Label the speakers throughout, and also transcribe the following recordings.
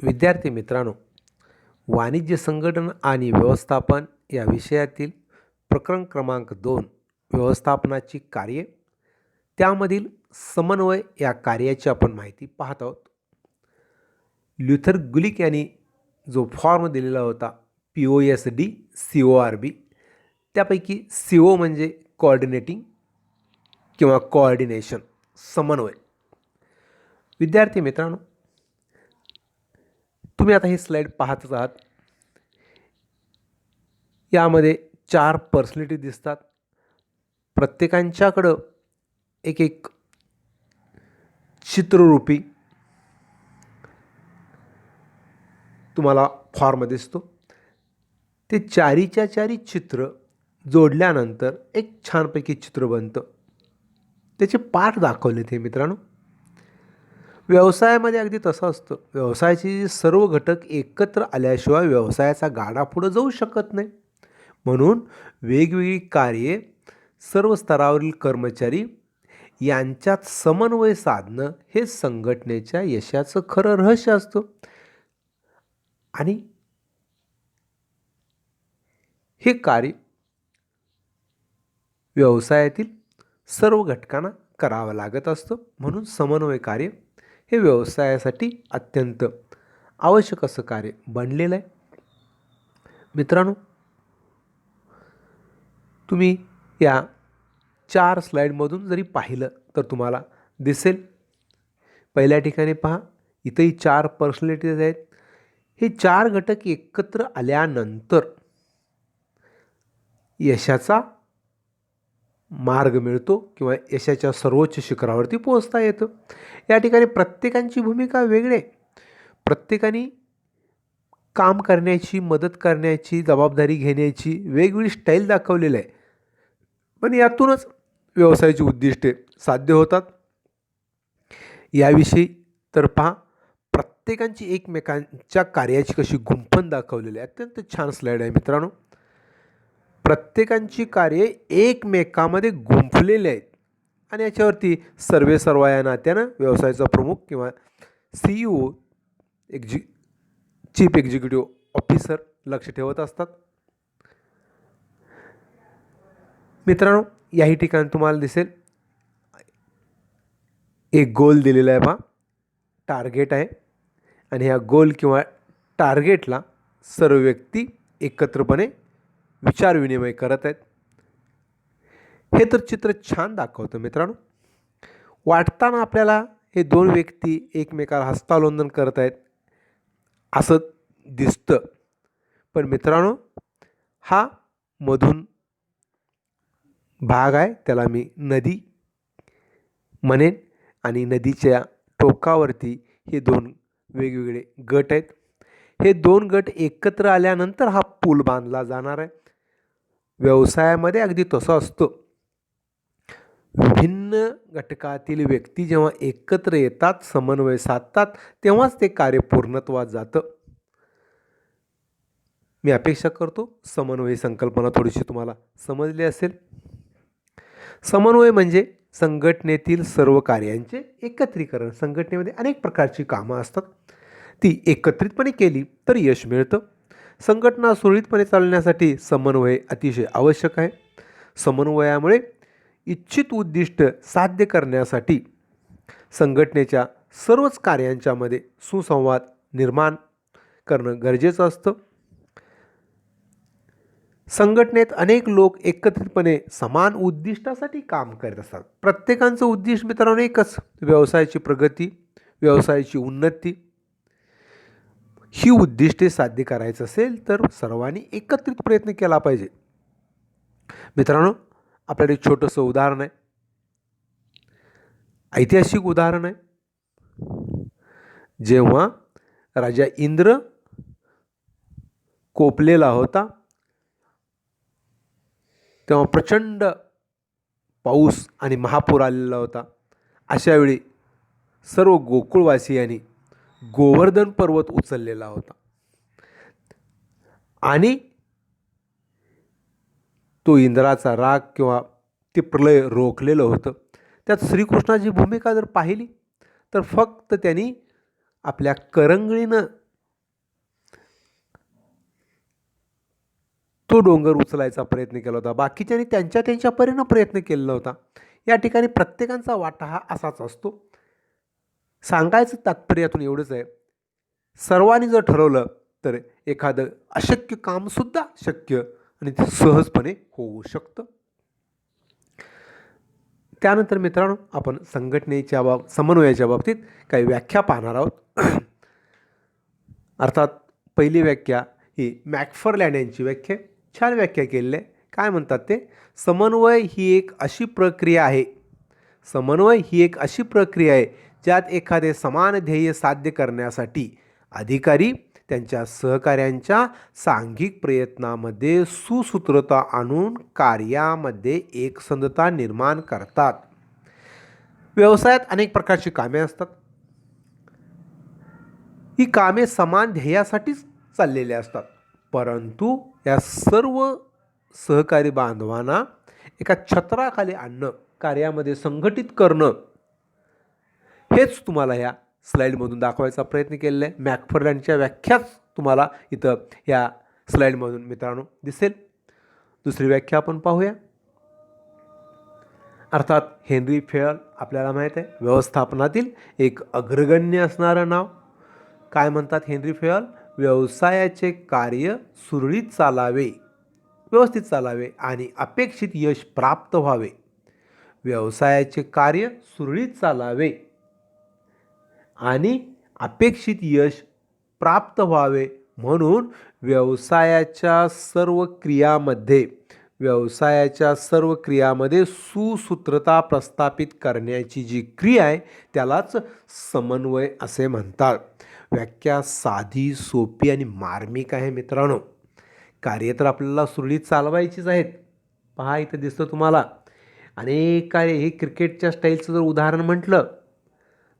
Speaker 1: विद्यार्थी मित्रांनो, वाणिज्य संघटन आणि व्यवस्थापन या विषयातील प्रकरण क्रमांक 2 व्यवस्थापनाची कार्ये, त्यामधील समन्वय या कार्याची आपण माहिती पाहत आहोत. ल्युथर गुलिक यांनी जो फॉर्म दिलेला होता POSD CORB, त्यापैकी CO म्हणजे कोऑर्डिनेटिंग किंवा कोऑर्डिनेशन, समन्वय. विद्यार्थी मित्रांनो, तुम्ही आता ही स्लाईड पाहतच आहात. यामध्ये 4 पर्सनॅलिटी दिसतात. प्रत्येकांच्याकडं एक एक चित्ररूपी तुम्हाला फॉर्म दिसतो. ते चारीच्या चारी चित्र जोडल्यानंतर एक छानपैकी चित्र बनतं. त्याचे पाठ दाखवले ते मित्रांनो. व्यवसायामध्ये अगदी तसं असतं. व्यवसायाचे सर्व घटक एकत्र आल्याशिवाय व्यवसायाचा गाडा पुढे जाऊ शकत नाही. म्हणून वेगवेगळी कार्ये, सर्व स्तरावरील कर्मचारी यांच्यात समन्वय साधणं हे संघटनेच्या यशाचं खरं रहस्य असतं. आणि हे कार्य व्यवसायातील सर्व घटकांना करावं लागत असतं. म्हणून समन्वय कार्य हे व्यवसायासाठी अत्यंत आवश्यक असं कार्य बनलेलं आहे. मित्रांनो, तुम्ही या 4 स्लाईडमधून जरी पाहिलं तर तुम्हाला दिसेल. पहिल्या ठिकाणी पहा, इथंही 4 पर्सनॅलिटीज आहेत. हे 4 घटक एकत्र आल्यानंतर यशाचा मार्ग मिळतो किंवा यशाच्या सर्वोच्च शिखरावरती पोहोचता येतं. या ठिकाणी प्रत्येकाची भूमिका वेगळी आहे. प्रत्येकाने काम करण्याची, मदत करण्याची, जबाबदारी घेण्याची वेगवेगळी स्टाईल दाखवलेली आहे. पण यातूनच व्यवसायाची उद्दिष्टे साध्य होतात. याविषयी तर पहा, प्रत्येकाची एकमेकांच्या कार्याची कशी गुंफण दाखवलेली आहे. अत्यंत छान स्लाईड आहे मित्रांनो. प्रत्येकांची कार्ये एकमेकांमध्ये गुंफलेली आहेत आणि याच्यावरती सर्वेसर्वा या नात्यानं व्यवसायाचा प्रमुख किंवा CEO, चीफ एक्झिक्युटिव्ह ऑफिसर लक्ष ठेवत असतात. मित्रांनो, याही ठिकाणी तुम्हाला दिसेल एक गोल दिलेला आहे पहा, टार्गेट आहे. आणि ह्या गोल किंवा टार्गेटला सर्व व्यक्ती एकत्रपणे विचार विनिमय करत आहेत. हे तर चित्र छान दाखवतं मित्रांनो. वाटताना आपल्याला हे 2 व्यक्ती एकमेकाला हस्तांदोलन करत आहेत असं दिसतं. पण मित्रांनो, हा मधून भाग आहे, त्याला मी नदी म्हणेन. आणि नदीच्या टोकावरती हे 2 वेगवेगळे गट आहेत. हे 2 गट एकत्र आल्यानंतर हा पूल बांधला जाणार आहे. व्यवसायामध्ये अगदी तसं असतं. विभिन्न घटकातील व्यक्ती जेव्हा एकत्र येतात, समन्वय साधतात, तेव्हाच ते कार्य पूर्णत्वास जातं. मी अपेक्षा करतो समन्वय संकल्पना थोडीशी तुम्हाला समजली असेल. समन्वय म्हणजे संघटनेतील सर्व कार्यांचे एकत्रीकरण. संघटनेमध्ये अनेक प्रकारची कामं असतात. ती एकत्रितपणे केली तर यश मिळतं. संघटना सुरळीतपणे चालण्यासाठी समन्वय अतिशय आवश्यक आहे. समन्वयामुळे इच्छित उद्दिष्ट साध्य करण्यासाठी संघटनेच्या सर्वच कार्यांच्यामध्ये सुसंवाद निर्माण करणं गरजेचं असतं. संघटनेत अनेक लोक एकत्रितपणे समान उद्दिष्टासाठी काम करत असतात. प्रत्येकाचं उद्दिष्ट मित्रांनो एकच, व्यवसायाची प्रगती, व्यवसायाची उन्नती. ही उद्दिष्टे साध्य करायचं असेल तर सर्वांनी एकत्रित प्रयत्न केला पाहिजे. मित्रांनो, आपल्याकडे एक छोटंसं उदाहरण आहे, ऐतिहासिक उदाहरण आहे. जेव्हा राजा इंद्र कोपलेला होता, तेव्हा प्रचंड पाऊस आणि महापूर आलेला होता. अशावेळी सर्व गोकुळवासियांनी गोवर्धन पर्वत उचललेला होता आणि तो इंद्राचा राग किंवा ते प्रलय रोखलेलं होतं. त्यात श्रीकृष्णाची भूमिका जर पाहिली तर फक्त त्यांनी आपल्या करंगळीनं तो डोंगर उचलायचा प्रयत्न केला होता, बाकीच्यांनी त्यांच्या त्यांच्या परीनं प्रयत्न केलेला होता. या ठिकाणी प्रत्येकाचा वाटा हा असाच असतो. सांगायचं तात्पर्य यातून एवढंच आहे, सर्वांनी जर ठरवलं तर एखादं अशक्य कामसुद्धा शक्य आणि ते सहजपणे होऊ शकतं. त्यानंतर मित्रांनो, आपण संघटनेच्या समन्वयाच्या बाबतीत काही व्याख्या पाहणार आहोत. अर्थात पहिली व्याख्या ही मॅकफरलँड यांची व्याख्या, छान व्याख्या केलेली आहे. काय म्हणतात ते, समन्वय ही एक अशी प्रक्रिया आहे, समन्वय ही एक अशी प्रक्रिया आहे ज्यात एखादे समान ध्येय साध्य करण्यासाठी अधिकारी त्यांच्या सहकाऱ्यांच्या सांघिक प्रयत्नामध्ये सुसूत्रता आणून कार्यामध्ये एकसंधता निर्माण करतात. व्यवसायात अनेक प्रकारची कामे असतात. ही कामे समान ध्येयासाठीच चाललेली असतात, परंतु या सर्व सहकारी बांधवांना एका छत्राखाली आणणं, कार्यामध्ये संघटित करणं, हेच तुम्हाला या स्लाईडमधून दाखवायचा प्रयत्न केलेला आहे. मॅकफरलँडच्या व्याख्याच तुम्हाला इथं या स्लाईडमधून मित्रांनो दिसेल. दुसरी व्याख्या आपण पाहूया. अर्थात हेनरी फेयल आपल्याला माहीत आहे, व्यवस्थापनातील एक अग्रगण्य असणारं नाव. काय म्हणतात हेनरी फेयल, व्यवसायाचे कार्य सुरळीत चालावे, व्यवस्थित चालावे आणि अपेक्षित यश प्राप्त व्हावे. व्यवसायाचे कार्य सुरळीत चालावे आणि अपेक्षित यश प्राप्त व्हावे म्हणून व्यवसायाच्या सर्व क्रियामध्ये सुसूत्रता प्रस्थापित करण्याची जी क्रिया आहे त्यालाच समन्वय असे म्हणतात. व्याख्या साधी, सोपी आणि मार्मिक आहे मित्रांनो. कार्य तर आपल्याला सुरळीत चालवायचीच आहेत. पहा इथं दिसतं तुम्हाला अनेक कार्य. हे क्रिकेटच्या स्टाईलचं जर उदाहरण म्हटलं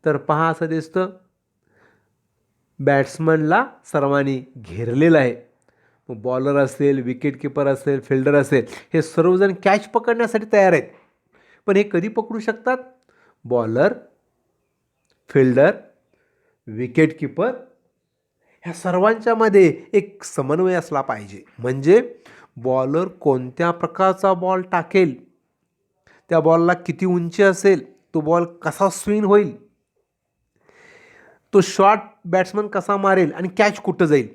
Speaker 1: तर पहा असं दिसतं, बॅट्समनला सर्वांनी घेरलेलं आहे. मग बॉलर असेल, विकेट किपर असेल, फिल्डर असेल, हे सर्वजण कॅच पकडण्यासाठी तयार आहेत. पण हे कधी पकडू शकतात? बॉलर, फिल्डर, विकेट किपर ह्या सर्वांच्या मध्ये एक समन्वय असला पाहिजे. म्हणजे बॉलर कोणत्या प्रकारचा बॉल टाकेल, त्या बॉलला किती उंची असेल, तो बॉल कसा स्विंग होईल, तो शॉट बॅट्समन कसा मारेल आणि कॅच कुठं जाईल,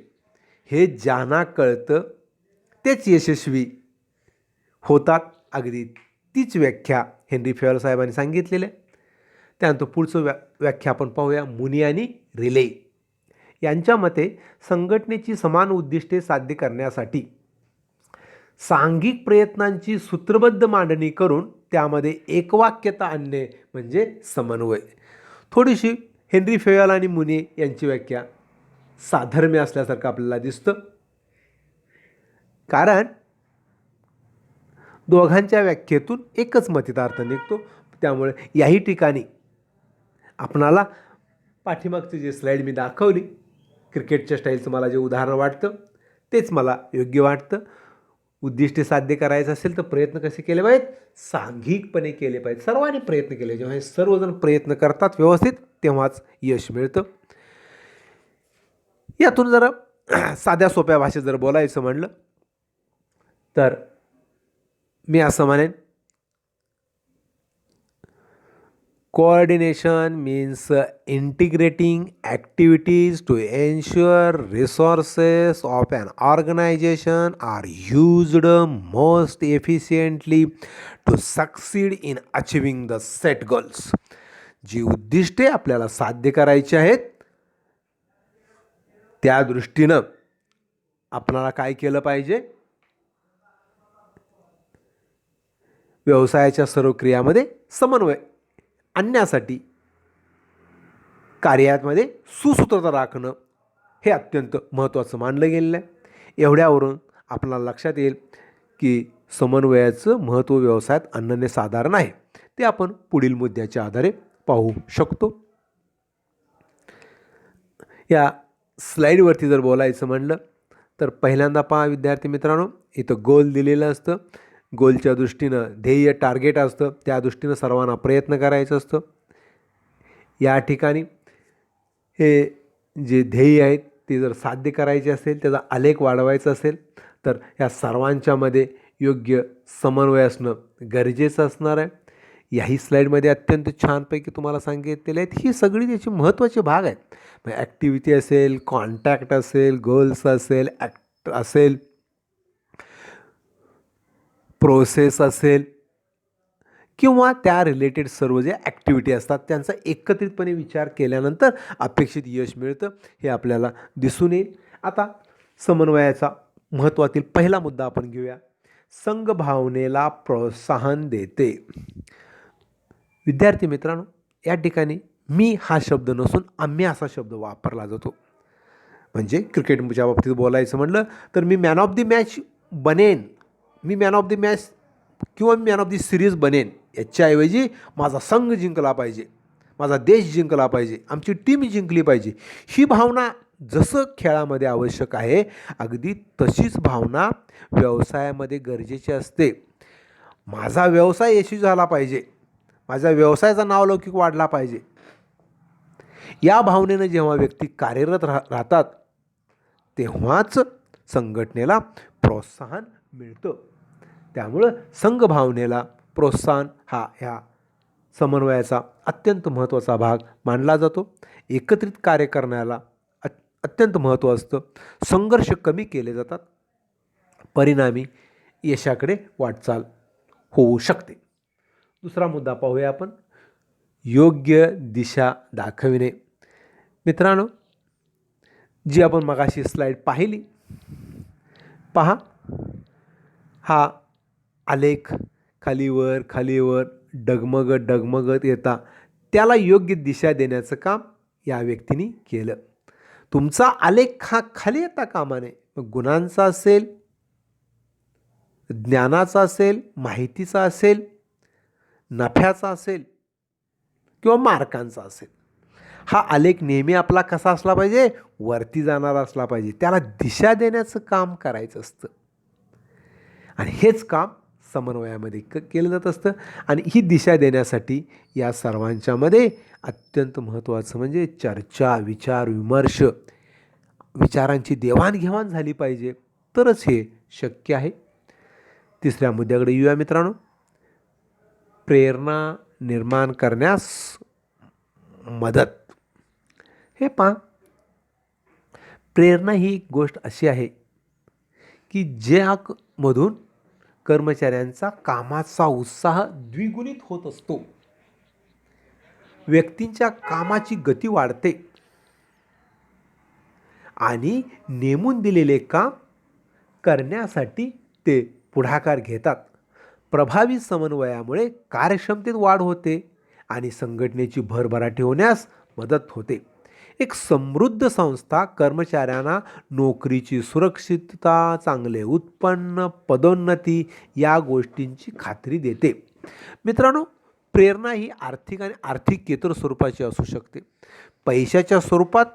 Speaker 1: हे ज्यांना कळतं तेच यशस्वी होतात. अगदी तीच व्याख्या हेनरी फेयल साहेबांनी सांगितलेली आहे. त्यानंतर पुढचं व्याख्या आपण पाहूया. मुनी आणि रिले यांच्या मते संघटनेची समान उद्दिष्टे साध्य करण्यासाठी सांघिक प्रयत्नांची सूत्रबद्ध मांडणी करून त्यामध्ये एकवाक्यता आणणे म्हणजे समन्वय. थोडीशी हेनरी फेयल आणि मुनी यांची व्याख्या साधर्म्य असल्यासारखं आपल्याला दिसतं, कारण दोघांच्या व्याख्येतून एकच मतितार्थ निघतो. त्यामुळे याही ठिकाणी आपणाला पाठीमागची जी स्लाईड मी दाखवली, क्रिकेटच्या स्टाईलचं मला जे उदाहरण वाटतं तेच मला योग्य वाटतं. उद्दिष्टे साध्य करायचं असेल तर प्रयत्न कसे केले पाहिजेत? सांघिकपणे केले पाहिजेत. सर्वांनी प्रयत्न केले. जेव्हा हे सर्वजण प्रयत्न करतात व्यवस्थित, तेव्हाच यश मिळतं. यातून जरा साध्या सोप्या भाषेत जर बोलायचं म्हणलं तर मी असं म्हणेन, coordination means integrating activities to ensure resources of an organisation are used most efficiently to succeed in achieving the set goals. जी उद्दिष्टे आपल्याला साध्य करायची आहेत त्या दृष्टीनं आपल्याला काय केलं पाहिजे? व्यवसायाच्या सर्व क्रियामध्ये समन्वय आणण्यासाठी कार्यामध्ये सुसूत्रता राखणं हे अत्यंत महत्त्वाचं मानलं गेलेलं आहे. एवढ्यावरून आपल्याला लक्षात येईल की समन्वयाचं महत्त्व व्यवसायात अनन्य साधारण आहे. ते आपण पुढील मुद्द्याच्या आधारे पाहू शकतो. या स्लाईडवरती जर बोलायचं म्हणलं तर पहिल्यांदा पहा विद्यार्थी मित्रांनो, इथं गोल दिलेलं असतं. गोलच्या दृष्टीनं ध्येय टार्गेट असतं, त्या दृष्टीनं सर्वांना प्रयत्न करायचं असतं. या ठिकाणी हे जे ध्येय आहेत ते जर साध्य करायचे असेल, त्याचा आलेख वाढवायचा असेल तर या सर्वांच्यामध्ये योग्य समन्वय असणं गरजेचं असणार आहे. याही स्लाईडमध्ये अत्यंत छानपैकी तुम्हाला सांगितलेले आहेत. ही सगळी त्याची महत्त्वाचे भाग आहेत. म्हणजे ॲक्टिव्हिटी असेल, कॉन्टॅक्ट असेल, गोल्स असेल, ॲक्ट असेल, प्रोसेस असेल किंवा त्या रिलेटेड सर्व जे ॲक्टिव्हिटी असतात त्यांचा एकत्रितपणे विचार केल्यानंतर अपेक्षित यश मिळतं हे आपल्याला दिसून येईल. आता समन्वयाचा महत्त्वातील पहिला मुद्दा आपण घेऊया. संघभावनेला प्रोत्साहन देते. विद्यार्थी मित्रांनो, या ठिकाणी मी हा शब्द नसून आम्ही असा शब्द वापरला जातो. म्हणजे क्रिकेटच्या बाबतीत बोलायचं म्हटलं तर मी मॅन ऑफ द मॅच बनेन, मी मॅन ऑफ द मॅच किंवा मी मॅन ऑफ द सिरीज बनेन, याच्याऐवजी माझा संघ जिंकला पाहिजे, माझा देश जिंकला पाहिजे, आमची टीम जिंकली पाहिजे, ही भावना जसं खेळामध्ये आवश्यक आहे अगदी तशीच भावना व्यवसायामध्ये गरजेची असते. माझा व्यवसाय यशस्वी झाला पाहिजे, माझ्या व्यवसायाचा नावलौकिक वाढला पाहिजे, या भावनेनं जेव्हा व्यक्ती कार्यरत राहतात तेव्हाच संघटनेला प्रोत्साहन मिळतं. त्यामुळं संघभावनेला प्रोत्साहन हा ह्या समन्वयाचा अत्यंत महत्त्वाचा भाग मानला जातो. एकत्रित कार्य करण्याला अत्यंत महत्त्व असतं. संघर्ष कमी केले जातात, परिणामी यशाकडे वाटचाल होऊ शकते. दुसरा मुद्दा पाहूया आपण, योग्य दिशा दाखविणे. मित्रांनो, जी आपण मगाशी स्लाईड पाहिली, पहा हा आलेख खालीवर खालीवर डगमगत येता त्याला योग्य दिशा देण्याचं काम या व्यक्तीने केलं. तुमचा आलेख हा खाली येता कामा नये. मग गुणांचा असेल, ज्ञानाचा असेल, माहितीचा असेल, नफ्याचा असेल किंवा मार्कांचा असेल, हा आलेख नेहमी आपला कसा असला पाहिजे, वरती जाणारा असला पाहिजे. त्याला दिशा देण्याचं काम करायचं असतं आणि हेच काम समन्वयामध्ये केलं जात असतं. आणि ही दिशा देण्यासाठी या सर्वांच्यामध्ये अत्यंत महत्त्वाचं म्हणजे चर्चा, विचार विमर्श, विचारांची देवाणघेवाण झाली पाहिजे, तरच हे शक्य आहे. तिसऱ्या मुद्द्याकडे येऊया मित्रांनो, प्रेरणा निर्माण करण्यास मदत. हे पहा, प्रेरणा ही एक गोष्ट अशी आहे की ज्यामधून कर्मचाऱ्यांचा कामाचा उत्साह द्विगुणित होत असतो, व्यक्तींच्या कामाची गती वाढते आणि नेमून दिलेले काम करण्यासाठी ते पुढाकार घेतात. प्रभावी समन्वयामुळे कार्यक्षमतेत वाढ होते आणि संघटनेची भरभराटी होण्यास मदत होते. एक समृद्ध संस्था कर्मचाऱ्यांना नोकरीची सुरक्षितता, चांगले उत्पन्न, पदोन्नती या गोष्टींची खात्री देते. मित्रांनो, प्रेरणा ही आर्थिक आणि आर्थिकेतर स्वरूपाची असू शकते. पैशाच्या स्वरूपात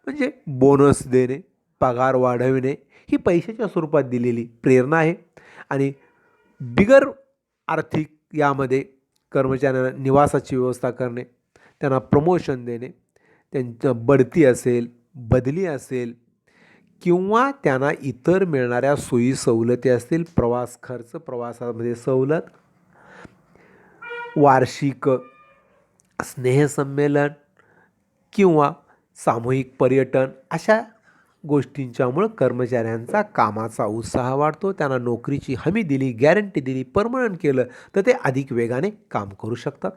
Speaker 1: म्हणजे बोनस देणे, पगार वाढविणे, ही पैशाच्या स्वरूपात दिलेली प्रेरणा आहे. आणि बिगर आर्थिक यामध्ये कर्मचाऱ्यांना निवासाची व्यवस्था करणे, त्यांना प्रमोशन देणे, त्यांचं बढती असेल, बदली असेल किंवा त्यांना इतर मिळणाऱ्या सोयी सवलती असतील, प्रवास खर्च, प्रवासामध्ये सवलत, वार्षिक स्नेहसंमेलन किंवा सामूहिक पर्यटन, अशा गोष्टींच्यामुळं कर्मचाऱ्यांचा कामाचा उत्साह वाढतो. त्यांना नोकरीची हमी दिली, गॅरंटी दिली, परमनंट केलं तर ते अधिक वेगाने काम करू शकतात.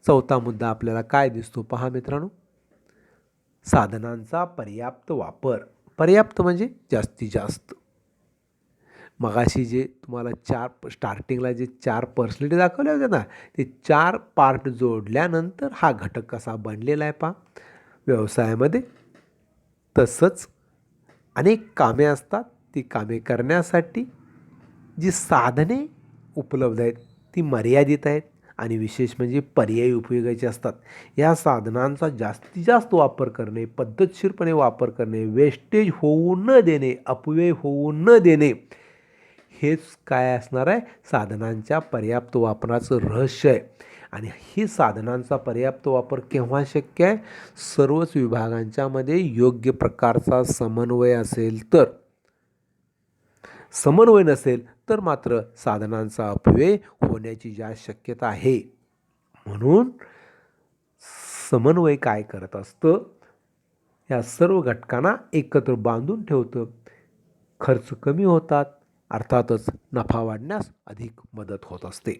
Speaker 1: चौथा मुद्दा आपल्याला काय दिसतो पहा मित्रांनो, साधनांचा पर्याप्त वापर. पर्याप्त म्हणजे जास्तीत जास्त. मगाशी जे तुम्हाला स्टार्टिंगला जे 4 पर्सनॅलिटी दाखवल्या होत्या ना, ते 4 पार्ट जोडल्यानंतर हा घटक कसा बनलेला आहे पहा व्यवसायामध्ये. तसंच अनेक कामे असतात, ती कामे करण्यासाठी जी साधने उपलब्ध आहेत ती मर्यादित आहेत आणि विशेष म्हणजे पर्यायी उपयोगाचे असतात. या साधनांचा जास्तीत जास्त वापर करणे, पद्धतशीरपणे वापर करणे, वेस्टेज होऊ न देणे, अपव्यय होऊ न देणे, हेच काय असणार आहे, साधनांच्या पर्याप्त वापराचं रहस्य आहे. आणि ही साधनांचा पर्याप्त वापर केव्हा शक्य आहे, सर्वच विभागांच्यामध्ये योग्य प्रकारचा समन्वय असेल तर. समन्वय नसेल तर मात्र साधनांचा अपव्यय होण्याची जास्त शक्यता आहे. म्हणून समन्वय काय करत असतं, या सर्व घटकांना एकत्र बांधून ठेवतं. खर्च कमी होतात, अर्थातच नफा वाढण्यास अधिक मदत होत असते.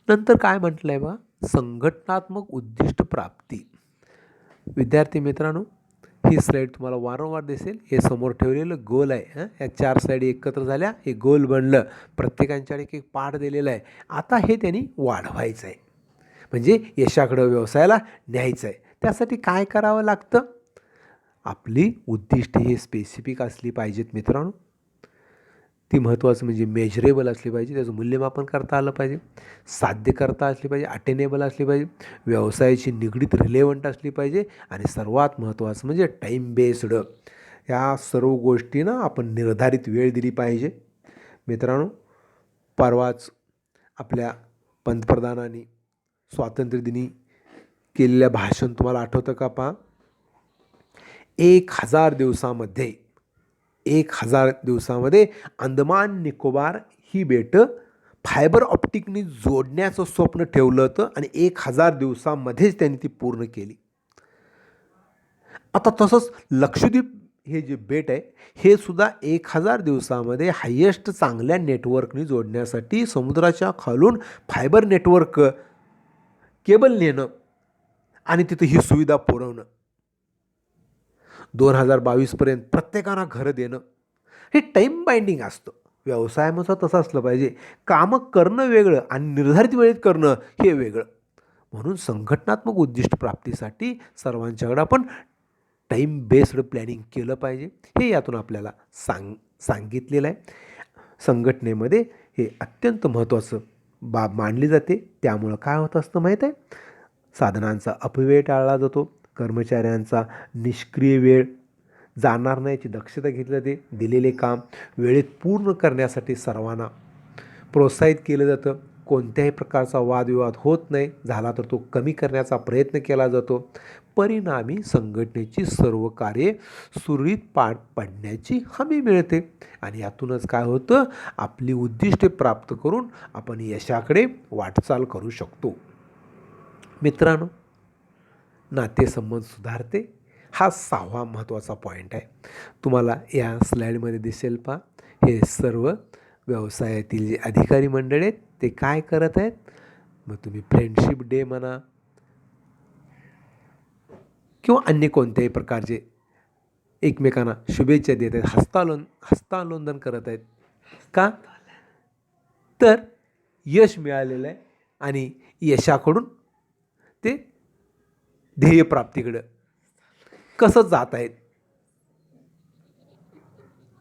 Speaker 1: नंतर काय म्हटलंय बा, संघटनात्मक उद्दिष्ट प्राप्ती. विद्यार्थी मित्रांनो, ही स्लाईड तुम्हाला वारंवार दिसेल. हे समोर ठेवलेलं गोल आहे. या 4 स्लाईड एकत्र झाल्या, हे गोल बनलं. प्रत्येकांच्याकडे एक पाठ दिलेला आहे. आता हे त्यांनी वाढवायचं आहे, म्हणजे यशाकडं व्यवसायाला न्यायचं आहे. त्यासाठी काय करावं लागतं, आपली उद्दिष्टे हे स्पेसिफिक असली पाहिजेत मित्रांनो. ती महत्त्वाचं म्हणजे मेजरेबल असली पाहिजे, त्याचं मूल्यमापन करता आलं पाहिजे, साध्य करता असली पाहिजे, अटेनेबल असली पाहिजे, व्यवसायाची निगडीत रिलेवंट असली पाहिजे आणि सर्वात महत्त्वाचं म्हणजे टाईम बेस्ड. या सर्व गोष्टींना आपण निर्धारित वेळ दिली पाहिजे. मित्रांनो, परवाच आपल्या पंतप्रधानांनी स्वातंत्र्यदिनी केलेलं भाषण तुम्हाला आठवतं का? पहा, 1000 दिवसामध्ये अंदमान निकोबार ही बेटं फायबर ऑप्टिकनी जोडण्याचं स्वप्न ठेवलं होतं आणि 1000 दिवसामध्येच त्यांनी ती पूर्ण केली. आता तसंच लक्षद्वीप हे जे बेट आहे, हे सुद्धा 1000 दिवसामध्ये हायेस्ट चांगल्या नेटवर्कनी जोडण्यासाठी समुद्राच्या खालून फायबर नेटवर्क केबल नेणं आणि तिथं ही सुविधा पुरवणं, 2022पर्यंत प्रत्येकाला घरं देणं, हे टाईम बाइंडिंग असतं. व्यवसायामध्ये तसं असलं पाहिजे. कामं करणं वेगळं आणि निर्धारित वेळेत करणं हे वेगळं. म्हणून संघटनात्मक उद्दिष्ट प्राप्तीसाठी सर्वांच्याकडं आपण टाईम बेस्ड प्लॅनिंग केलं पाहिजे. हे यातून आपल्याला सांगितलेलं आहे. संघटनेमध्ये हे अत्यंत महत्त्वाचं बाब मानली जाते. त्यामुळं काय होत असतं माहीत आहे, साधनांचा अपव्यय टाळला जातो, कर्मचाऱ्यांचा निष्क्रिय वेळ जाणार नाही याची दक्षता घेतली जाते, दिलेले काम वेळेत पूर्ण करण्यासाठी सर्वांना प्रोत्साहित केलं जातं, कोणत्याही प्रकारचा वादविवाद होत नाही, झाला तर तो कमी करण्याचा प्रयत्न केला जातो. परिणामी संघटनेची सर्व कार्ये सुरळीत पार पडण्याची हमी मिळते आणि यातूनच काय होतं, आपली उद्दिष्टे प्राप्त करून आपण यशाकडे वाटचाल करू शकतो. मित्रांनो, नातेसंबंध सुधारते, हा 6वा महत्त्वाचा पॉईंट आहे. तुम्हाला या स्लाईडमध्ये दिसेल पहा, हे सर्व व्यवसायातील जे अधिकारी मंडळी आहेत ते काय करत आहेत. मग तुम्ही फ्रेंडशिप डे म्हणा किंवा अन्य कोणत्याही प्रकारचे एकमेकांना शुभेच्छा देत आहेत, हस्तांदोलन करत आहेत. का? तर यश मिळालेलं आहे आणि यशाकडून ते ध्येयप्राप्तीकडं कसं जात आहेत.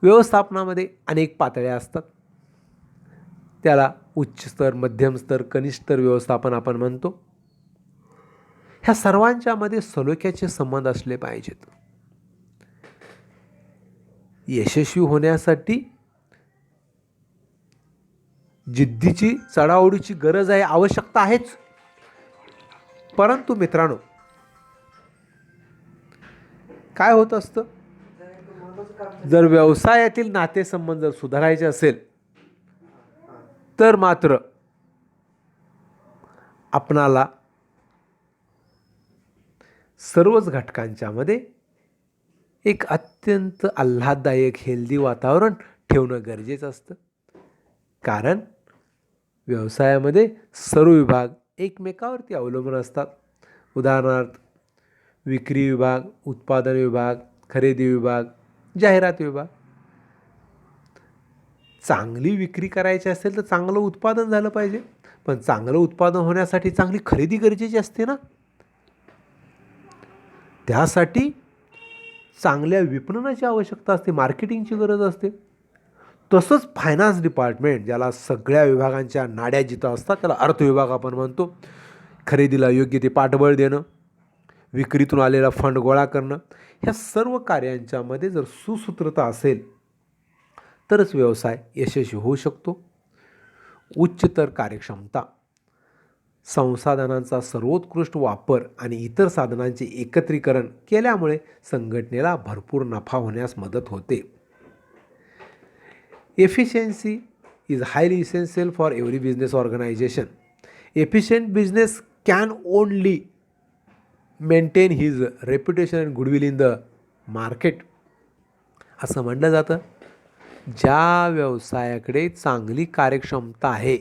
Speaker 1: व्यवस्थापनामध्ये अनेक पातळ्या असतात, त्याला उच्च स्तर, मध्यम स्तर, कनिष्ठ स्तर व्यवस्थापन आपण म्हणतो. ह्या सर्वांच्यामध्ये सलोख्याचे संबंध असले पाहिजेत. यशस्वी होण्यासाठी जिद्दीची, चढाओढीची गरज आहे, आवश्यकता आहेच. परंतु मित्रांनो, काय होत असतं, जर व्यवसायातील नातेसंबंध जर सुधारायचे असेल तर मात्र आपणाला सर्वच घटकांच्यामध्ये एक अत्यंत आल्हाददायक हेल्दी वातावरण ठेवणं गरजेचं असतं. कारण व्यवसायामध्ये सर्व विभाग एकमेकावरती अवलंबून असतात. उदाहरणार्थ विक्री विभाग, उत्पादन विभाग, खरेदी विभाग, जाहिरात विभाग. चांगली विक्री करायची असेल तर चांगलं उत्पादन झालं पाहिजे, पण चांगलं उत्पादन होण्यासाठी चांगली खरेदी गरजेची असते ना. त्यासाठी चांगल्या विपणनाची आवश्यकता असते, मार्केटिंगची गरज असते. तसंच फायनान्स डिपार्टमेंट, ज्याला सगळ्या विभागांच्या नाड्या जिथं असतात त्याला अर्थविभाग आपण म्हणतो, खरेदीला योग्य ते पाठबळ देणं, विक्रीतून आलेला फंड गोळा करणं, ह्या सर्व कार्यांच्यामध्ये जर सुसूत्रता असेल तरच व्यवसाय यशस्वी होऊ शकतो. उच्चतर कार्यक्षमता, संसाधनांचा सर्वोत्कृष्ट वापर आणि इतर साधनांचे एकत्रीकरण केल्यामुळे संघटनेला भरपूर नफा होण्यास मदत होते. Efficiency is highly essential for every business organization. Efficient business can only maintain his reputation and goodwill in the market. असं म्हटलं जातं, ज्या व्यवसायाकडे चांगली कार्यक्षमता आहे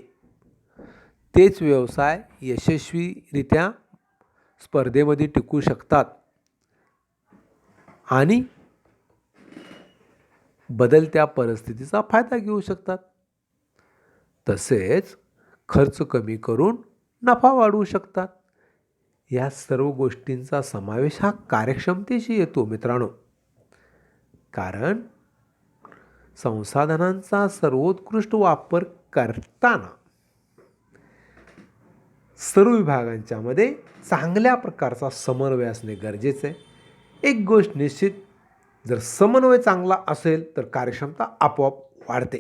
Speaker 1: तेच व्यवसाय यशस्वीरित्या स्पर्धेमध्ये टिकू शकतात आणि बदलत्या परिस्थितीचा फायदा घेऊ शकतात. तसेच खर्च कमी करून नफा वाढवू शकतात. या सर्व गोष्टींचा समावेश हा कार्यक्षमतेशी येतो मित्रांनो. कारण संसाधनांचा सर्वोत्कृष्ट वापर करताना सर्व विभागांच्या मध्ये चांगल्या प्रकारचा समन्वय असणे गरजेचे आहे. एक गोष्ट निश्चित, जर समन्वय चांगला असेल तर कार्यक्षमता आपोआप वाढते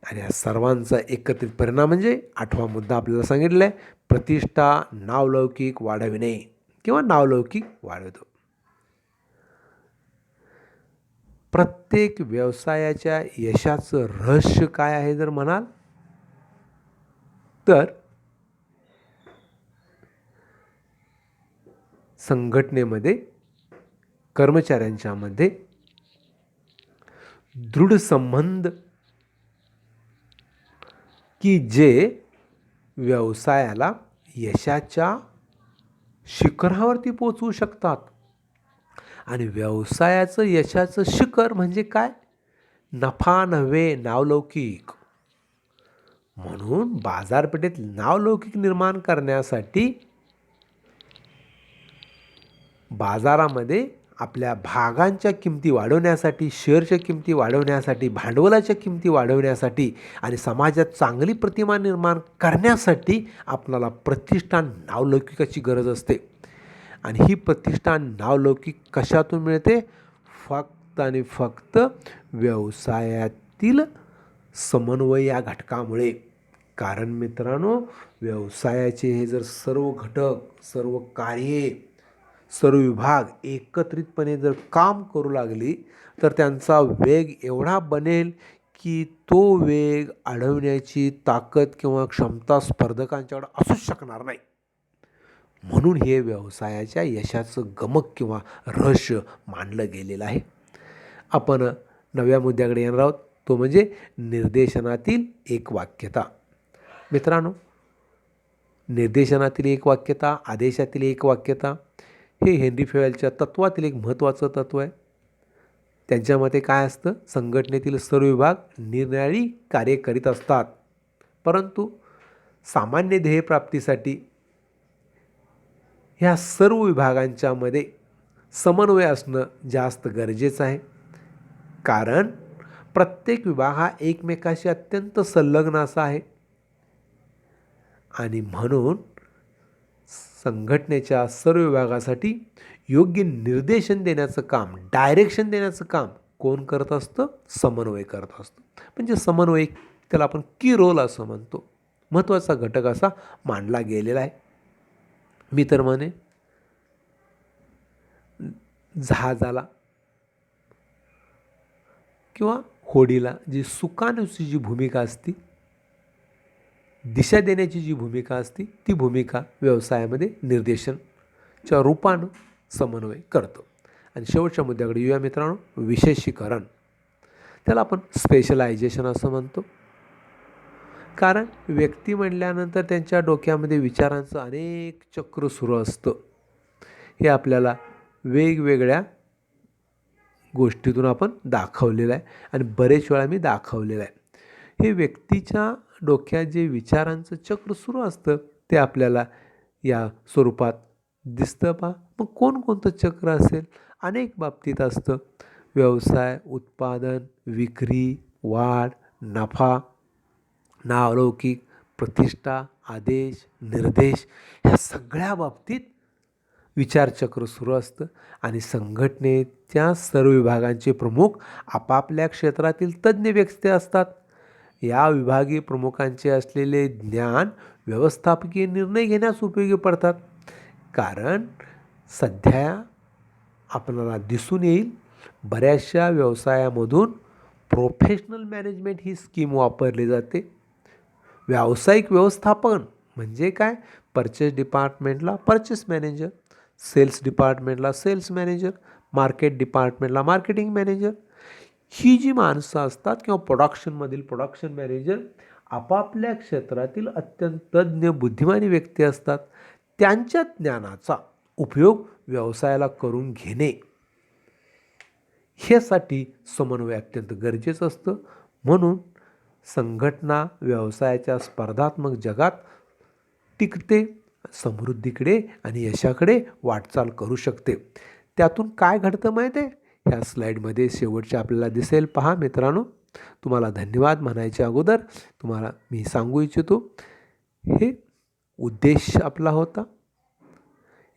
Speaker 1: आणि या सर्वांचा एकत्रित परिणाम म्हणजे 8वा मुद्दा आपल्याला सांगितलेला आहे, प्रतिष्ठा नावलौकिक वाढविणे किंवा नावलौकिक वाढवतो. प्रत्येक व्यवसायाच्या यशाचं रहस्य काय आहे जर म्हणाल तर संघटनेमध्ये कर्मचाऱ्यांच्यामध्ये दृढ संबंध की जे व्यवसायाला यशाच्या शिखरावरती पोचवू शकतात. आणि व्यवसायाचं यशाचं शिखर म्हणजे काय? नफा नव्हे, नावलौकिक. म्हणून बाजारपेठेत नावलौकिक निर्माण करण्यासाठी बाजारामध्ये आपल्या भागांच्या किमती वाढवण्यासाठी, शेअरच्या किमती वाढवण्यासाठी, भांडवलाच्या किमती वाढवण्यासाठी आणि समाजात चांगली प्रतिमा निर्माण करण्यासाठी आपल्याला प्रतिष्ठा नावलौकिकाची गरज असते. आणि ही प्रतिष्ठा नावलौकिक कशातून मिळते? फक्त आणि फक्त व्यवसायातील समन्वय या घटकामुळे. कारण मित्रांनो, व्यवसायाचे हे जर सर्व घटक, सर्व कार्ये, सर्व विभाग एकत्रितपणे जर काम करू लागली तर त्यांचा वेग एवढा बनेल की तो वेग अडवण्याची ताकद किंवा क्षमता स्पर्धकांच्याकडे असूच शकणार नाही. म्हणून हे व्यवसायाच्या यशाचं गमक किंवा रहस्य मानलं गेलेलं आहे. आपण 9व्या मुद्द्याकडे येणार आहोत, तो म्हणजे निर्देशनातील एकवाक्यता. मित्रांनो, निर्देशनातील एकवाक्यता, आदेशातील एकवाक्यता हे हेनरी फेयलच्या तत्वातील एक महत्त्वाचं तत्व आहे. त्यांच्यामध्ये काय असतं? संघटनेतील सर्व विभाग निरनिराळी कार्य करीत असतात, परंतु सामान्य ध्येयप्राप्तीसाठी ह्या सर्व विभागांच्यामध्ये समन्वय असणं जास्त गरजेचं आहे. कारण प्रत्येक विभाग हा एकमेकाशी अत्यंत संलग्न असा आहे आणि म्हणून संघटनेच्या सर्व विभागासाठी योग्य निर्देशन देण्याचं काम, डायरेक्शन देण्याचं काम कोण करत असतं? समन्वय करत असतं. म्हणजे समन्वय, त्याला आपण की रोल असं म्हणतो, महत्त्वाचा घटक असा मानला गेलेला आहे. मी तर म्हणे जहाजाला किंवा होडीला जी सुकानुची जी भूमिका असती, दिशा देण्याची जी भूमिका असती, ती भूमिका व्यवसायामध्ये निर्देशनच्या रूपानं समन्वय करतो. आणि शेवटच्या मुद्द्याकडे येऊया मित्रांनो, विशेषीकरण. त्याला आपण स्पेशलायझेशन असं म्हणतो. कारण व्यक्ती म्हणल्यानंतर त्यांच्या डोक्यामध्ये विचारांचं अनेक चक्र सुरू असतं. हे आपल्याला वेगवेगळ्या गोष्टीतून आपण दाखवलेलं आहे आणि बरेच वेळा मी दाखवलेलं आहे. हे व्यक्तीच्या डोक्यात जे विचारांचं चक्र सुरू असतं ते आपल्याला या स्वरूपात दिसतं पहा. मग कोणकोणतं चक्र असेल? अनेक बाबतीत असतं. व्यवसाय, उत्पादन, विक्री, वाढ, नफा, नावलौकिक, प्रतिष्ठा, आदेश, निर्देश, ह्या सगळ्या बाबतीत विचारचक्र सुरू असतं आणि संघटनेच्या सर्व विभागांचे प्रमुख आपापल्या क्षेत्रातील तज्ज्ञ व्यक्ती असतात. या विभागीय प्रमुखांचे असलेले ज्ञान व्यवस्थापकीय निर्णय घेण्यास उपयोगी पडतात. कारण सध्या आपल्याला दिसून येईल, बऱ्याचशा व्यवसायामधून प्रोफेशनल मॅनेजमेंट ही स्कीम वापरली जाते. व्यावसायिक व्यवस्थापन म्हणजे काय? परचेस डिपार्टमेंटला परचेस मॅनेजर, सेल्स डिपार्टमेंटला सेल्स मॅनेजर, मार्केट डिपार्टमेंटला मार्केटिंग मॅनेजर. ही जी माणसं असतात किंवा प्रोडक्शनमधील प्रोडक्शन मॅनेजर आपापल्या क्षेत्रातील अत्यंत तज्ज्ञ बुद्धिमानी व्यक्ती असतात. त्यांच्या ज्ञानाचा उपयोग व्यवसायाला करून घेणे ह्यासाठी समन्वय अत्यंत गरजेचं असतं. म्हणून संघटना व्यवसायाच्या स्पर्धात्मक जगात टिकते, समृद्धीकडे आणि यशाकडे वाटचाल करू शकते. त्यातून काय घडतं माहीत आहे? ह्या स्लाईडमध्ये शेवटच्या आपल्याला दिसेल. पहा मित्रांनो, तुम्हाला धन्यवाद म्हणायच्या अगोदर तुम्हाला मी सांगू इच्छितो, हे उद्देश आपला होता.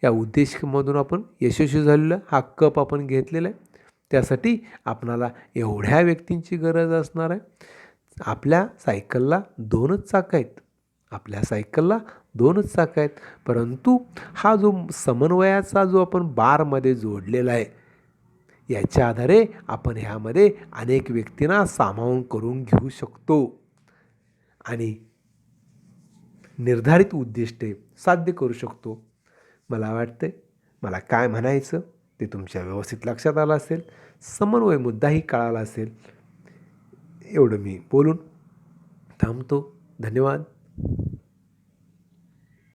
Speaker 1: या उद्देशामधून आपण यशस्वी झालेलं, हा कप आपण घेतलेला आहे. त्यासाठी आपणाला एवढ्या व्यक्तींची गरज असणार आहे. आपल्या सायकलला 2च चाकं आहेत. परंतु हा जो समन्वयाचा जो आपण बारमध्ये जोडलेला आहे, याच्या आधारे आपण ह्यामध्ये अनेक व्यक्तींना सामावून करून घेऊ शकतो आणि निर्धारित उद्दिष्टे साध्य करू शकतो. मला वाटते मला काय म्हणायचं ते तुमच्या व्यवस्थित लक्षात आलं असेल. समन्वय मुद्दाही कळाला असेल. एवढं मी बोलून थांबतो. धन्यवाद.